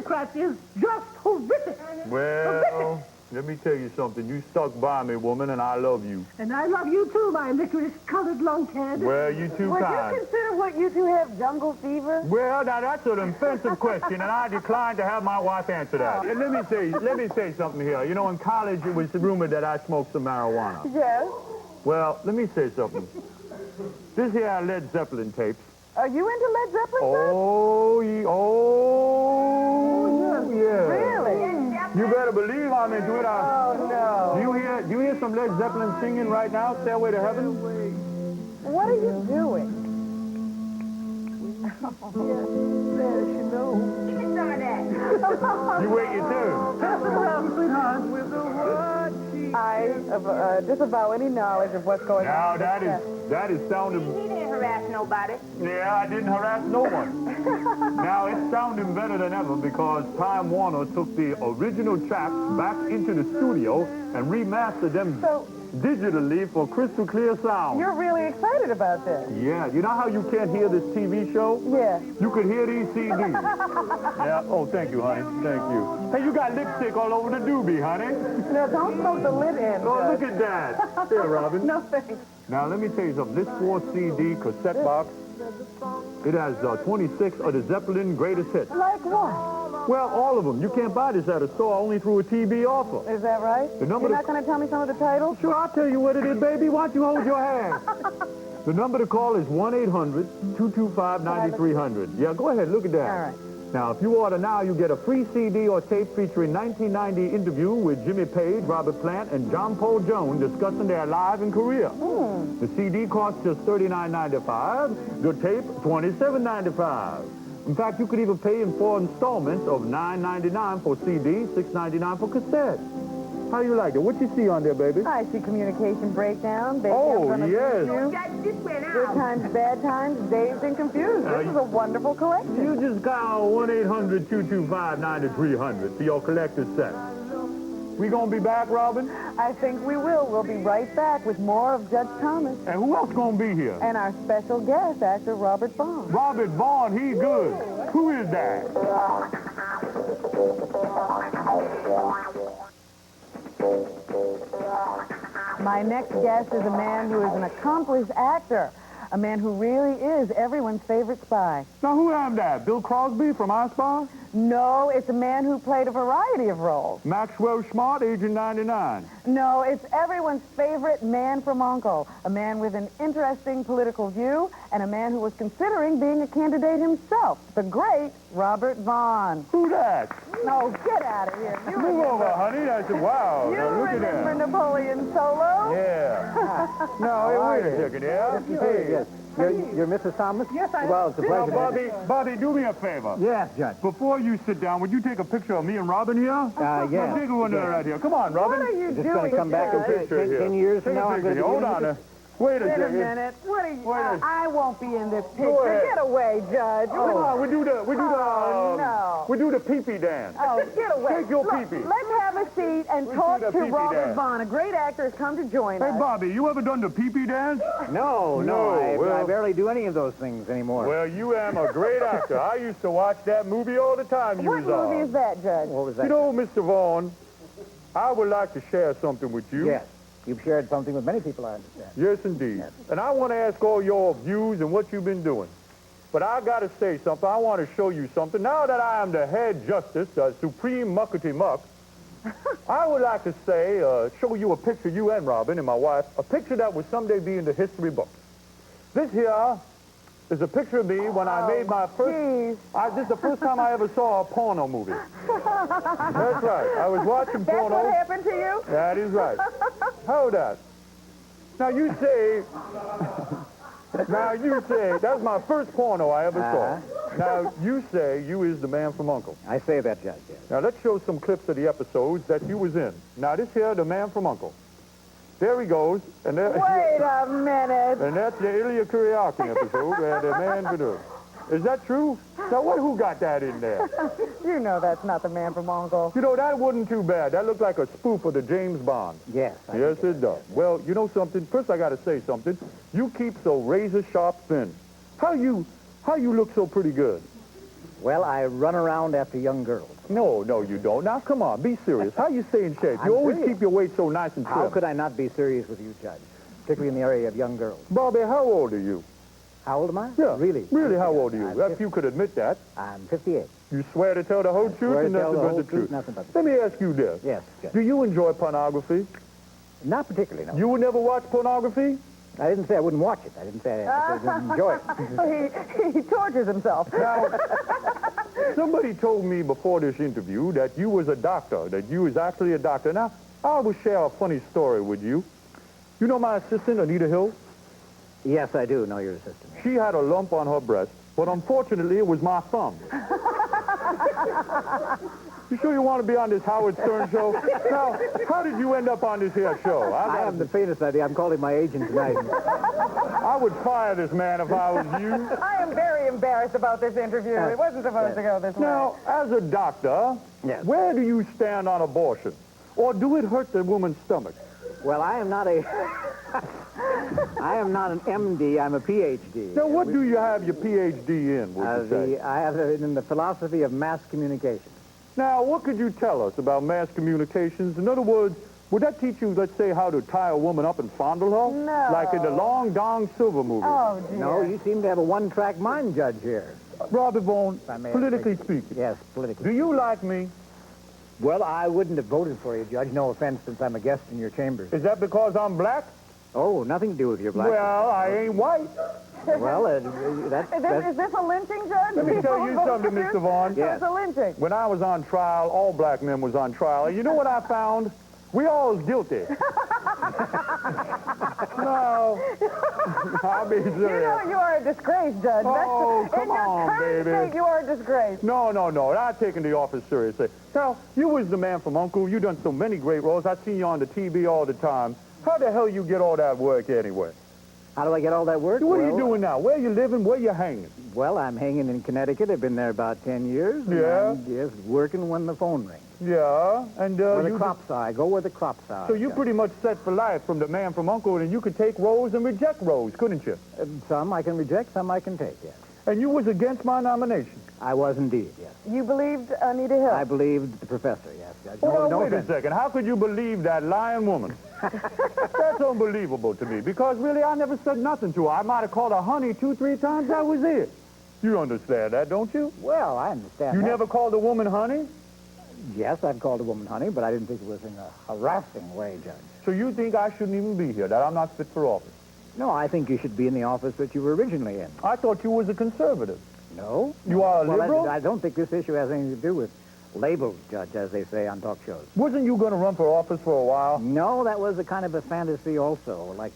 Democrats is just horrific. Well, Horrific. let me tell you something. You stuck by me, woman, and I love you. And I love you too, my licorice-colored lunkhead. Well, you too Would kind. you consider what you two have jungle fever? Well, now that's an offensive question, and I decline to have my wife answer that. And let me say something here. You know, in college it was rumored that I smoked some marijuana. Yes. Well, let me say something. This here are Led Zeppelin tapes. Are you into Led Zeppelin, sir? Oh, yeah. Really? You better believe I'm into it. Oh, no. Do you hear some Led Zeppelin singing right now, Stairway to Heaven? What are you doing? Give me some of that. You wait your turn. I disavow any knowledge of what's going Now, on. that is sounding... He didn't harass nobody. Yeah, I didn't harass no one. Now, it's sounding better than ever because Time Warner took the original tracks back into the studio and remastered them So, digitally for crystal clear sound. you're really excited about this? Yeah, you know how you can't hear this TV show? Yeah. You could hear these CDs. Yeah, oh, thank you, honey. Thank you. Hey, you got lipstick all over the doobie, honey. No, don't smoke the lid in. Oh, Judge. look at that. Here, Robin. No, thanks. Now, let me tell you something. This 4-CD cassette box, it has 26 of the Zeppelin greatest hits. Like what? Well, all of them. You can't buy this at a store, only through a TV offer. Is that right? The number You're to- not going to tell me some of the titles? Sure, I'll tell you what it is, baby. Why don't you hold your hand? The number to call is 1-800-225-9300. Yeah, go ahead. Look at that. All right. Now, if you order now, you get a free CD or tape featuring 1990 interview with Jimmy Page, Robert Plant, and John Paul Jones discussing their lives in Korea. The CD costs just $39.95. The tape, $27.95. In fact, you could even pay in 4 installments of $9.99 for CD, $6.99 for cassette. How you like it? What you see on there, baby? I see communication breakdown. Oh, yes. That just went Good out. times, bad times, dazed and confused. This is a wonderful collection. You just call 1-800-225-9300 for your collector's set. We gonna be back, Robin? I think we will. We'll be right back with more of Judge Thomas And who else gonna be here? and our special guest, actor Robert Vaughn. Robert Vaughn, he good. Who is that? My next guest is a man who is an accomplished actor, a man who really is everyone's favorite spy. Now, who am that? Bill Crosby from I Spy? No, it's a man who played a variety of roles. Maxwell Smart, Agent 99. No, it's everyone's favorite man from U.N.C.L.E., a man with an interesting political view and a man who was considering being a candidate himself, the great Robert Vaughn. Who that? No, get out of here. You Move over, honey. That's wow. You Now, look at remember that. Napoleon Solo? Yeah. No, hey, wait a second, yeah? Hey. You're Mrs. Thomas? Yes, I Well, it's a Now, pleasure. Bobby, do me a favor. Yes, Judge. Before you sit down, would you take a picture of me and Robin here? Yes. Now, take one right here. Come on, Robin. What are you Just doing? going to come back Judge? in Picture here. 10 years from Take a now. I'm picture going to here. Hold on there. Wait a Wait a second. minute. What are you? Wait a- I won't be in this Go picture. ahead. Get away, Judge. Come on, we do the no. we do the pee-pee dance. Oh, get away. Take your Look, pee-pee. Let's have a seat and Let's talk do the to pee-pee Robert dance. Vaughn. A great actor has come to join Hey, us. Bobby, you ever done the pee-pee dance? No, No, I well- barely do any of those things anymore. Well, you am a great actor. I used to watch that movie all the time you What was on. movie is that, Judge? What was that? You know, Mr. Vaughn, I would like to share something with you. Yes. You've shared something with many people, I understand. Yes, indeed. And I want to ask all your views and what you've been doing. But I got to say something. I want to show you something. Now that I am the head justice, the supreme muckety muck, I would like to say, show you a picture, you and Robin and my wife, a picture that would someday be in the history books. This here is a picture of me when I made my first... Jeez. This is the first time I ever saw a porno movie. That's right. I was watching That's porno. what happened to you? That is right. Hold that. Now you say, that's my first porno I ever saw. Now you say you is the man from U.N.C.L.E. I say that, Judge, yes. Now let's show some clips of the episodes that you was in. Now this here, the man from U.N.C.L.E. There he goes, and there, Wait a minute. and that's the Ilya Kuryakin episode where the man could do. Is that true? Now who got that in there? You know that's not the man from U.N.C.L.E. You know, that wasn't too bad. That looked like a spoof of the James Bond. Yes. Yes, it does. Well, you know something? First, I got to say something. You keep so razor-sharp thin. How you look so pretty good? Well, I run around after young girls. No, you don't. Now, come on, be serious. How you stay in shape? I'm You always serious. keep your weight so nice and trim. How could I not be serious with you, Judge? Particularly in the area of young girls. Bobby, how old are you? How old am I? Yeah. Really? Really, how old are you? I'm If you could admit that. I'm 58. You swear to tell the whole truth Swear to and tell nothing the but whole the truth. nothing but the Let me ask you this. Yes, Judge. Do you enjoy pornography? Not particularly, no. You would never watch pornography? I didn't say I wouldn't watch it. I didn't say I didn't enjoy it. He tortures himself. Now, somebody told me before this interview that you was a doctor, that you was actually a doctor. Now, I will share a funny story with you. You know my assistant, Anita Hill? Yes, I do know your assistant. She had a lump on her breast, but unfortunately it was my thumb. You sure you want to be on this Howard Stern show? Now, how did you end up on this here show? I have the faintest idea. I'm calling my agent tonight. I would fire this man if I was you. I am very embarrassed about this interview. It wasn't supposed to go this way. Now, as a doctor, Yes. where do you stand on abortion? Or do it hurt the woman's stomach? Well, I am not an MD. I'm a PhD. Now, what do you have your PhD in, would you say? I have it in the philosophy of mass communication. Now, what could you tell us about mass communications? In other words, would that teach you, let's say, how to tie a woman up and fondle her? No. Like in the Long Dong Silver movie. Oh, dear. No, you seem to have a one-track mind, Judge, here. Robert Vaughn, If I may politically speaking, Yes, politically. do you like me? Well, I wouldn't have voted for you, Judge. No offense, since I'm a guest in your chambers. Is that because I'm black? Oh, nothing to do with your black. Well, I ain't white. Well, that's... Is this a lynching, Judge? Let me tell you something, Mr. Vaughn. So it's a lynching. When I was on trial, all black men was on trial. And you know what I found? We all was guilty. No. I'll be You know serious. you are a disgrace, Judge. Oh, come in your on, current baby. state, you are a disgrace. No, I'm taking the office seriously. Now, you was the man from Uncle. You done so many great roles. I seen you on the TV all the time. How the hell you get all that work anyway? How do I get all that work? What are you Well, doing now? Where you living? Where you hanging? Well, I'm hanging in Connecticut. I've been there about 10 years. and Yeah? I'm just working when the phone rings. Yeah, and Where the you crops are. I go where the crops are. so you pretty much set for life from the man from Uncle, and you could take roles and reject roles, couldn't you? Some I can reject, some I can take, yes. And you was against my nomination. I was indeed, yes. You believed Anita Hill. I believed the professor, yes, Judge. Well, no wait a offense. second. How could you believe that lying woman? That's unbelievable to me, because really I never said nothing to her. I might have called her honey 2-3 times. That was it. You understand that, don't you? Well, I understand You that. never called a woman honey? Yes, I've called a woman honey, but I didn't think it was in a harassing way, Judge. So you think I shouldn't even be here, that I'm not fit for office? No, I think you should be in the office that you were originally in. I thought you was a conservative. No? You are a Well, liberal? I don't think this issue has anything to do with labels, Judge, as they say on talk shows. Wasn't you going to run for office for a while? No, that was a kind of a fantasy also, like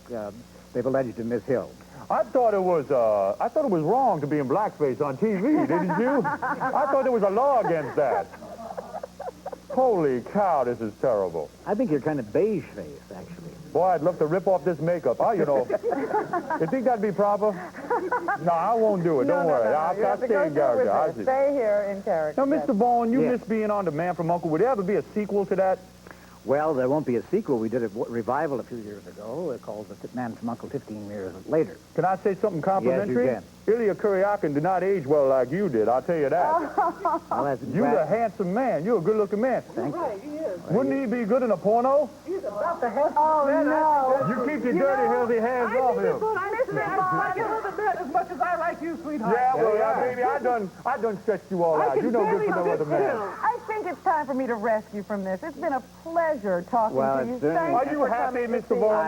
they've alleged to Miss Hill. I thought it was wrong to be in blackface on TV, didn't you? I thought there was a law against that. Holy cow, this is terrible. I think you're kind of beige face, actually. Boy, I'd love to rip off this makeup. You think that'd be proper? No, I won't do it. Don't worry. I'll You have to stay go in through with character. I'll this. see. Stay here in character. Now, Mr. Vaughn, you Yes. miss being on The Man from Uncle. Would there ever be a sequel to that? Well, there won't be a sequel. We did a revival a few years ago called The Man from Uncle 15 years later. Can I say something complimentary? Yes, Ilya Kuryakin did not age well like you did, I'll tell you that. Well, that's You're a handsome man. You're a good-looking man. Thank you. Wouldn't he be good in a porno? Oh, no. You keep your dirty, healthy hands off him. I you love it as much as I like you, sweetheart. Yeah, well, baby, I done stretched you all out. You know good for no other man. I think it's time for me to rescue from this. It's been a pleasure talking Well, to you. it's certainly- Thank Are you for happy, coming to Mr. see Vaughn? us.